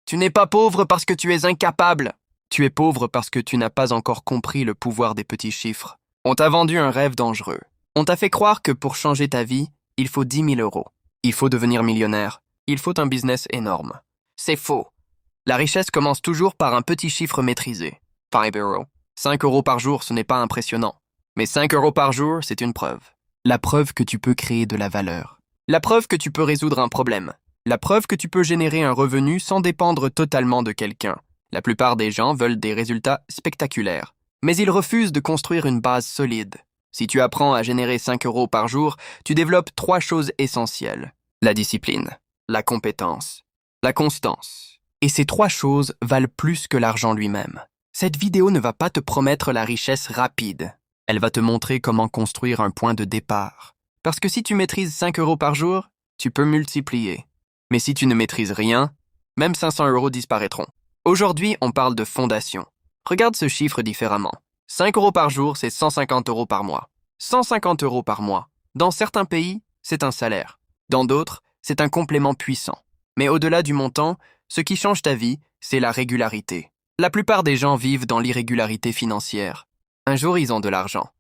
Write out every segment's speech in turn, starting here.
Tu n'es pas pauvre parce que tu es incapable. Tu es pauvre parce que tu n'as pas encore compris le pouvoir des petits chiffres. On t'a vendu un rêve dangereux. On t'a fait croire que pour changer ta vie, il faut 10 000 euros. Il faut devenir millionnaire. Il faut un business énorme. C'est faux. La richesse commence toujours par un petit chiffre maîtrisé. 5 euros. 5 euros par jour, ce n'est pas impressionnant. Mais 5 euros par jour, c'est une preuve. La preuve que tu peux créer de la valeur. La preuve que tu peux résoudre un problème. La preuve que tu peux générer un revenu sans dépendre totalement de quelqu'un. La plupart des gens veulent des résultats spectaculaires. Mais ils refusent de construire une base solide. Si tu apprends à générer 5 euros par jour, tu développes 3 choses essentielles. La discipline, la compétence, la constance. Et ces 3 choses valent plus que l'argent lui-même. Cette vidéo ne va pas te promettre la richesse rapide. Elle va te montrer comment construire un point de départ. Parce que si tu maîtrises 5 euros par jour, tu peux multiplier. Mais si tu ne maîtrises rien, même 500 euros disparaîtront. Aujourd'hui, on parle de fondation. Regarde ce chiffre différemment. 5 euros par jour, c'est 150 euros par mois. 150 euros par mois. Dans certains pays, c'est un salaire. Dans d'autres, c'est un complément puissant. Mais au-delà du montant, ce qui change ta vie, c'est la régularité. La plupart des gens vivent dans l'irrégularité financière. Un jour, ils ont de l'argent.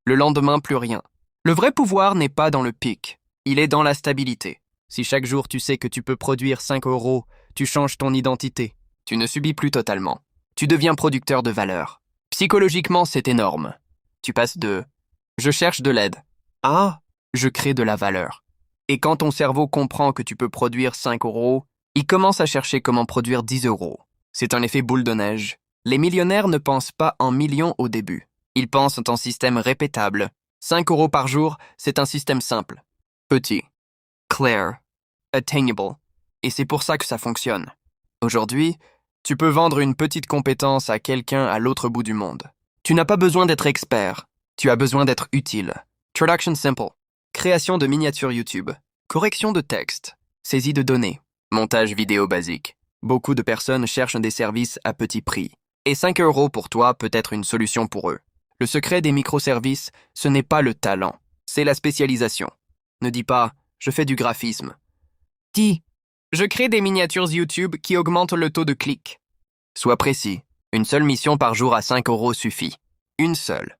Le lendemain, plus rien. Le vrai pouvoir n'est pas dans le pic. Il est dans la stabilité. Si chaque jour tu sais que tu peux produire 5 euros, tu changes ton identité. Tu ne subis plus totalement. Tu deviens producteur de valeur. Psychologiquement, c'est énorme. Tu passes de « je cherche de l'aide » à « je crée de la valeur ». Et quand ton cerveau comprend que tu peux produire 5 euros, il commence à chercher comment produire 10 euros. C'est un effet boule de neige. Les millionnaires ne pensent pas en millions au début. Ils pensent en système répétable. 5 euros par jour, c'est un système simple. Petit. Clair. Attainable. Et c'est pour ça que ça fonctionne. Aujourd'hui, tu peux vendre une petite compétence à quelqu'un à l'autre bout du monde. Tu n'as pas besoin d'être expert. Tu as besoin d'être utile. Traduction simple. Création de miniatures YouTube. Correction de texte. Saisie de données. Montage vidéo basique. Beaucoup de personnes cherchent des services à petit prix. Et 5 euros pour toi peut être une solution pour eux. Le secret des microservices, ce n'est pas le talent, c'est la spécialisation. Ne dis pas « je fais du graphisme ». Dis « je crée des miniatures YouTube qui augmentent le taux de clic ». Sois précis, une seule mission par jour à 5 euros suffit. Une seule.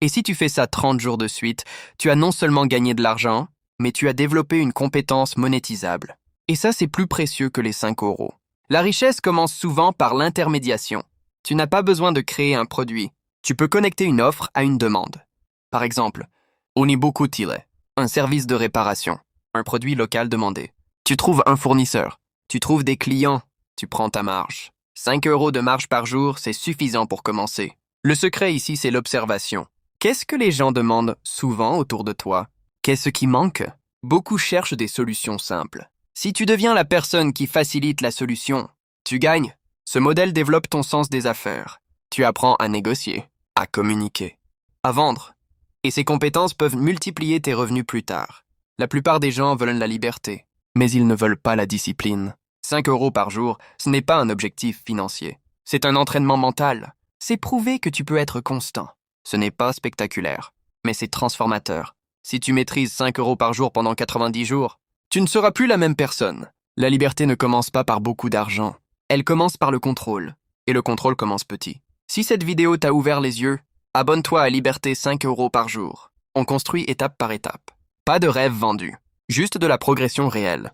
Et si tu fais ça 30 jours de suite, tu as non seulement gagné de l'argent, mais tu as développé une compétence monétisable. Et ça, c'est plus précieux que les 5 euros. La richesse commence souvent par l'intermédiation. Tu n'as pas besoin de créer un produit. Tu peux connecter une offre à une demande. Par exemple, Unibukutile, un service de réparation, un produit local demandé. Tu trouves un fournisseur, tu trouves des clients, tu prends ta marge. 5 euros de marge par jour, c'est suffisant pour commencer. Le secret ici, c'est l'observation. Qu'est-ce que les gens demandent souvent autour de toi? Qu'est-ce qui manque? Beaucoup cherchent des solutions simples. Si tu deviens la personne qui facilite la solution, tu gagnes. Ce modèle développe ton sens des affaires. Tu apprends à négocier, à communiquer, à vendre. Et ces compétences peuvent multiplier tes revenus plus tard. La plupart des gens veulent la liberté, mais ils ne veulent pas la discipline. 5 euros par jour, ce n'est pas un objectif financier. C'est un entraînement mental. C'est prouver que tu peux être constant. Ce n'est pas spectaculaire, mais c'est transformateur. Si tu maîtrises 5 euros par jour pendant 90 jours, tu ne seras plus la même personne. La liberté ne commence pas par beaucoup d'argent. Elle commence par le contrôle. Et le contrôle commence petit. Si cette vidéo t'a ouvert les yeux, abonne-toi à Liberté 5 euros par jour. On construit étape par étape. Pas de rêve vendu, juste de la progression réelle.